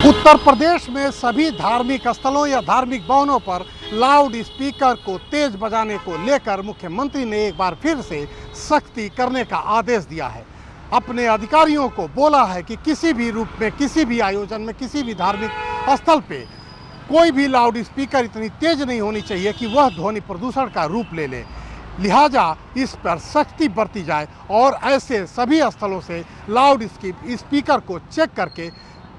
उत्तर प्रदेश में सभी धार्मिक स्थलों या धार्मिक भवनों पर लाउड स्पीकर को तेज बजाने को लेकर मुख्यमंत्री ने एक बार फिर से सख्ती करने का आदेश दिया है। अपने अधिकारियों को बोला है कि किसी भी रूप में, किसी भी आयोजन में, किसी भी धार्मिक स्थल पे कोई भी लाउड स्पीकर इतनी तेज नहीं होनी चाहिए कि वह ध्वनि प्रदूषण का रूप ले ले। लिहाजा इस पर सख्ती बरती जाए और ऐसे सभी स्थलों से लाउड स्पीकर को चेक करके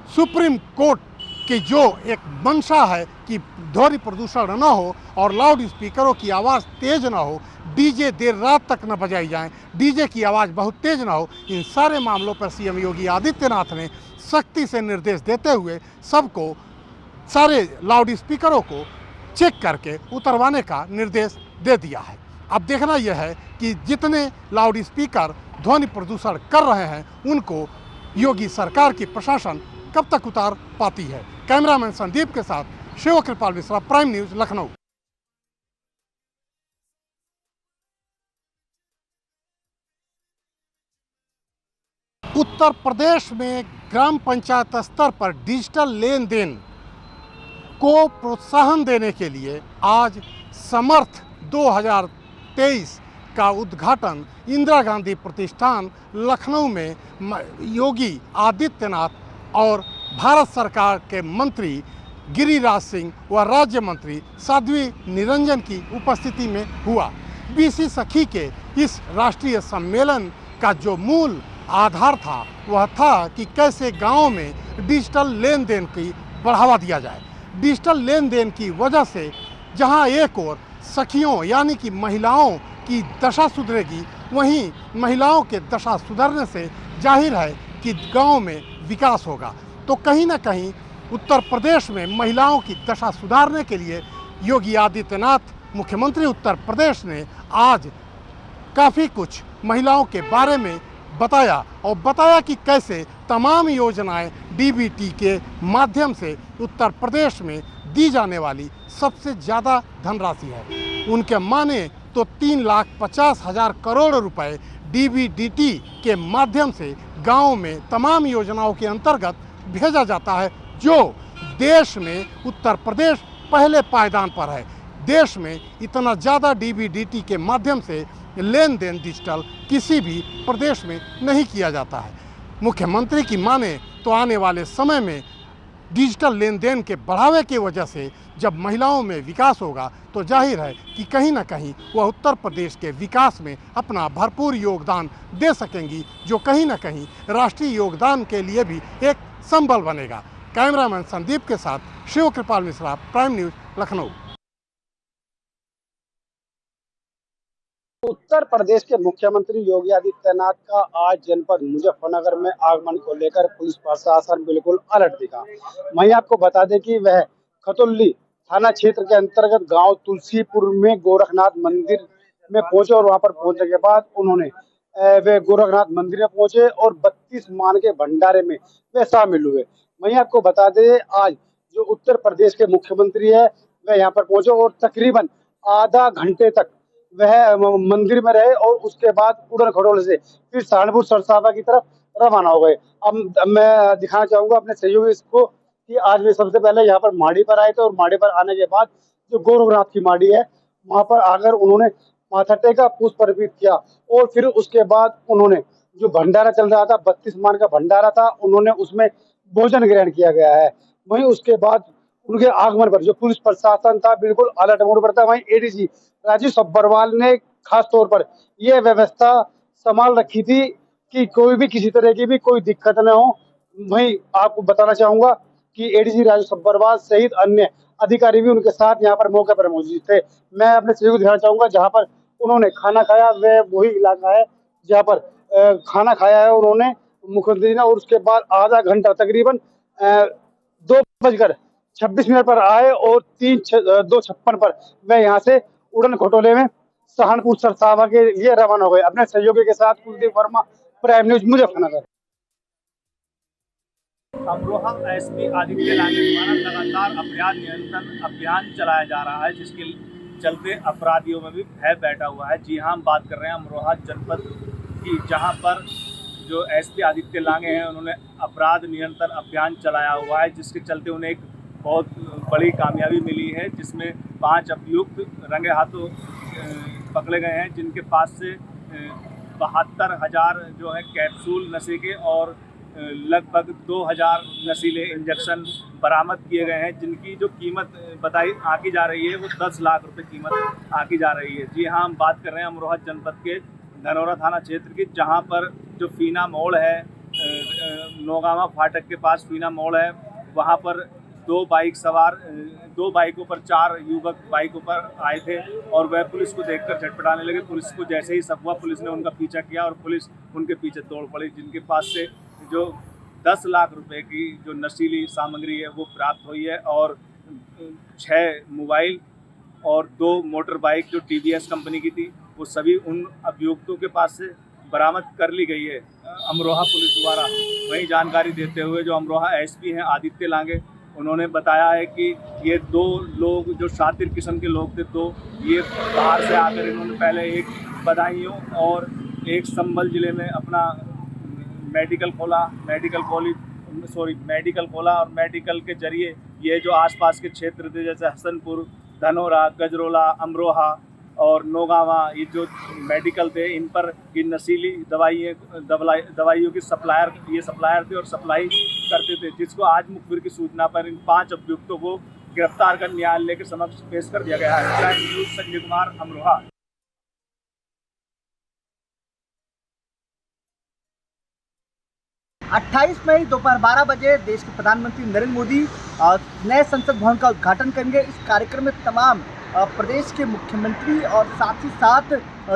सुप्रीम कोर्ट की जो एक मंशा है कि ध्वनि प्रदूषण न हो और लाउड स्पीकरों की आवाज़ तेज न हो, डीजे देर रात तक न बजाई जाए, डीजे की आवाज़ बहुत तेज न हो, इन सारे मामलों पर सीएम योगी आदित्यनाथ ने सख्ती से निर्देश देते हुए सबको सारे लाउड स्पीकरों को चेक करके उतरवाने का निर्देश दे दिया है। अब देखना यह है कि जितने लाउड स्पीकर ध्वनि प्रदूषण कर रहे हैं उनको योगी सरकार की प्रशासन कब तक उतार पाती है। कैमरामैन संदीप के साथ शिव कृपाल मिश्रा, प्राइम न्यूज़, लखनऊ। उत्तर प्रदेश में ग्राम पंचायत स्तर पर डिजिटल लेन देन को प्रोत्साहन देने के लिए आज समर्थ 2023 का उद्घाटन इंदिरा गांधी प्रतिष्ठान लखनऊ में योगी आदित्यनाथ और भारत सरकार के मंत्री गिरिराज सिंह व राज्य मंत्री साध्वी निरंजन की उपस्थिति में हुआ। बीसी सखी के इस राष्ट्रीय सम्मेलन का जो मूल आधार था वह था कि कैसे गांवों में डिजिटल लेन देन की बढ़ावा दिया जाए। डिजिटल लेन देन की वजह से जहां एक ओर सखियों यानी कि महिलाओं की दशा सुधरेगी, वहीं महिलाओं के दशा सुधरने से जाहिर है कि गांव में विकास होगा। तो कहीं ना कहीं उत्तर प्रदेश में महिलाओं की दशा सुधारने के लिए योगी आदित्यनाथ मुख्यमंत्री उत्तर प्रदेश ने आज काफ़ी कुछ महिलाओं के बारे में बताया और बताया कि कैसे तमाम योजनाएं डीबीटी के माध्यम से उत्तर प्रदेश में दी जाने वाली सबसे ज़्यादा धनराशि है। उनके माने तो 3,50,000 करोड़ रुपए डीबीडीटी के माध्यम से गांव में तमाम योजनाओं के अंतर्गत भेजा जाता है, जो देश में उत्तर प्रदेश पहले पायदान पर है। देश में इतना ज़्यादा डीबीडीटी के माध्यम से लेन देन डिजिटल किसी भी प्रदेश में नहीं किया जाता है। मुख्यमंत्री की माने तो आने वाले समय में डिजिटल लेन देन के बढ़ावे की वजह से जब महिलाओं में विकास होगा तो जाहिर है कि कहीं ना कहीं वह उत्तर प्रदेश के विकास में अपना भरपूर योगदान दे सकेंगी, जो कहीं ना कहीं राष्ट्रीय योगदान के लिए भी एक संबल बनेगा। कैमरामैन संदीप के साथ शिव कृपाल मिश्रा, प्राइम न्यूज़, लखनऊ। उत्तर प्रदेश के मुख्यमंत्री योगी आदित्यनाथ का आज जनपद मुजफ्फरनगर में आगमन को लेकर पुलिस प्रशासन बिल्कुल अलर्ट दिखा। वहीं आपको बता दें कि वह खतुल्ली थाना क्षेत्र के अंतर्गत गांव तुलसीपुर में गोरखनाथ मंदिर में पहुंचे और वहां पर पहुंचने के बाद उन्होंने वे गोरखनाथ मंदिर में पहुंचे और 32 मान के भंडारे में वे शामिल हुए। वहीं आपको बता दें आज जो उत्तर प्रदेश के मुख्यमंत्री है वह यहाँ पर पहुंचे और तकरीबन आधा घंटे तक वह मंदिर में रहे और उसके बाद उड़न खटोले से फिर सहारनपुर सरसावा की तरफ रवाना हो गए। अब मैं दिखाना चाहूंगा अपने सहयोगी को कि आज वे सबसे पहले यहाँ पर माड़ी पर आए थे और माड़ी पर आने के बाद जो गोरखनाथ की माड़ी है वहां पर आकर उन्होंने माथा टेका, पुष्प अर्पित किया और फिर उसके बाद उन्होंने जो भंडारा चल रहा था, 32 मान का भंडारा था, उन्होंने उसमें भोजन ग्रहण किया गया है। वहीं उसके बाद उनके आगमन पर जो पुलिस प्रशासन था बिल्कुल अलर्ट मोड पर था। वहीं एडीजी राजीव सब्बरवाल ने खास तौर पर यह व्यवस्था संभाल रखी थी कि कोई भी किसी तरह की भी कोई दिक्कत न हो। वहीं आपको बताना चाहूंगा कि एडीजी राजीव सब्बरवाल सहित अन्य अधिकारी भी उनके साथ यहाँ पर मौके पर मौजूद थे। मैं अपने सहयोग दिखाना चाहूंगा जहाँ पर उन्होंने खाना खाया, वह वही इलाका है जहाँ पर खाना खाया है उन्होंने मुख्यमंत्री ने, और उसके बाद आधा घंटा तकरीबन 2:26 पर आए और 2:56 पर वह यहाँ से उड़न खटोले में सहारनपुर सरसावा के लिए रवाना हो गए। अपने सहयोगी के साथ Kuldeep Verma, Prime News, Muzaffarnagar. Amroha SP Aditya Langhe द्वारा लगातार अपराध नियंत्रण अभियान चलाया जा रहा है, जिसके चलते अपराधियों में भी भय बैठा हुआ है। जी हाँ, हम बात कर रहे हैं अमरोहा जनपद की, जहां पर जो एसपी आदित्य लांघे हैं उन्होंने अपराध नियंत्रण अभियान चलाया हुआ है, जिसके चलते उन्हें एक बहुत बड़ी कामयाबी मिली है, जिसमें 5 अभियुक्त रंगे हाथों पकड़े गए हैं, जिनके पास से 72,000 जो है कैप्सूल नशे के और लगभग 2,000 नशीले इंजेक्शन बरामद किए गए हैं, जिनकी जो कीमत बताई आकी जा रही है वो 10 लाख रुपए कीमत आकी जा रही है। जी हाँ, हम बात कर रहे हैं अमरोहा जनपद के धनौरा थाना क्षेत्र की, जहाँ पर जो फीना मोड़ है, नौगावा फाटक के पास फीना मोड़ है, वहाँ पर 2 बाइकों पर 4 युवक बाइकों पर आए थे और वह पुलिस को देखकर झटपटाने लगे। पुलिस को जैसे ही शक हुआ, पुलिस ने उनका पीछा किया और पुलिस उनके पीछे दौड़ पड़ी, जिनके पास से जो 10 लाख रुपए की जो नशीली सामग्री है वो प्राप्त हुई है और 6 मोबाइल और 2 मोटर बाइक जो TVS कंपनी की थी, वो सभी उन अभियुक्तों के पास से बरामद कर ली गई है अमरोहा पुलिस द्वारा। वही जानकारी देते हुए जो अमरोहा SP हैं आदित्य लांगे, उन्होंने बताया है कि ये 2 लोग जो शातिर किस्म के लोग थे, 2 ये बाहर से आकर इन्होंने पहले एक बदायूं और एक संभल ज़िले में अपना मेडिकल खोला और मेडिकल के जरिए ये जो आसपास के क्षेत्र थे, जैसे हसनपुर, धनौरा, गजरोला, अमरोहा और नौगावा, ये जो मेडिकल थे, इन पर ये नशीली दवाइयों की सप्लायर थे और सप्लाई करते थे, जिसको आज मुखबिर की सूचना पर इन 5 अभियुक्तों को गिरफ्तार कर न्यायालय के समक्ष पेश कर दिया गया है। Prime news Sanjay Kumar, Amroha. 28 मई दोपहर 12 बजे देश के प्रधानमंत्री नरेंद्र मोदी नए संसद भवन का उद्घाटन करेंगे। इस कार्यक्रम में तमाम प्रदेश के मुख्यमंत्री और साथ ही साथ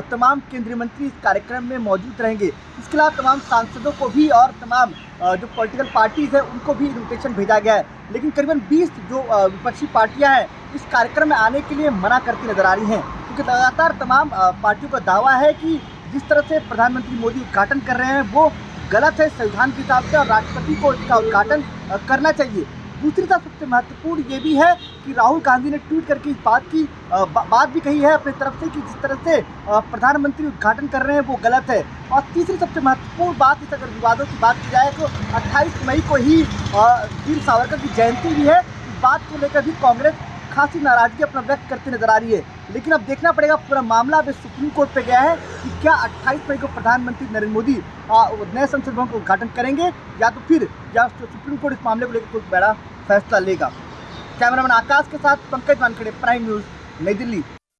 तमाम केंद्रीय मंत्री इस कार्यक्रम में मौजूद रहेंगे। इसके अलावा तमाम सांसदों को भी और तमाम जो पॉलिटिकल पार्टीज़ हैं उनको भी इन्विटेशन भेजा गया है, लेकिन करीबन 20 जो विपक्षी पार्टियां हैं इस कार्यक्रम में आने के लिए मना करती नजर आ रही हैं, क्योंकि लगातार तमाम पार्टियों का दावा है कि जिस तरह से प्रधानमंत्री मोदी उद्घाटन कर रहे हैं वो गलत है संविधान के हिसाब से और राष्ट्रपति को इसका उद्घाटन करना चाहिए। दूसरी तरफ सबसे महत्वपूर्ण ये भी है कि राहुल गांधी ने ट्वीट करके इस बात भी कही है अपनी तरफ से कि जिस तरह से प्रधानमंत्री उद्घाटन कर रहे हैं वो गलत है। और तीसरी सबसे महत्वपूर्ण बात, इस अगर विवादों की बात की जाए तो 28 मई को ही वीर सावरकर की जयंती भी है। इस बात को लेकर भी कांग्रेस खासी नाराजगी अपना व्यक्त करती नजर आ रही है, लेकिन अब देखना पड़ेगा पूरा मामला अब सुप्रीम कोर्ट पे गया है कि क्या 28 मई को प्रधानमंत्री नरेंद्र मोदी नए संसद भवन का उद्घाटन करेंगे या तो फिर सुप्रीम कोर्ट इस मामले को लेकर कोई बड़ा फैसला लेगा। कैमरामैन आकाश के साथ पंकज वानखेड़े, प्राइम न्यूज़, नई दिल्ली।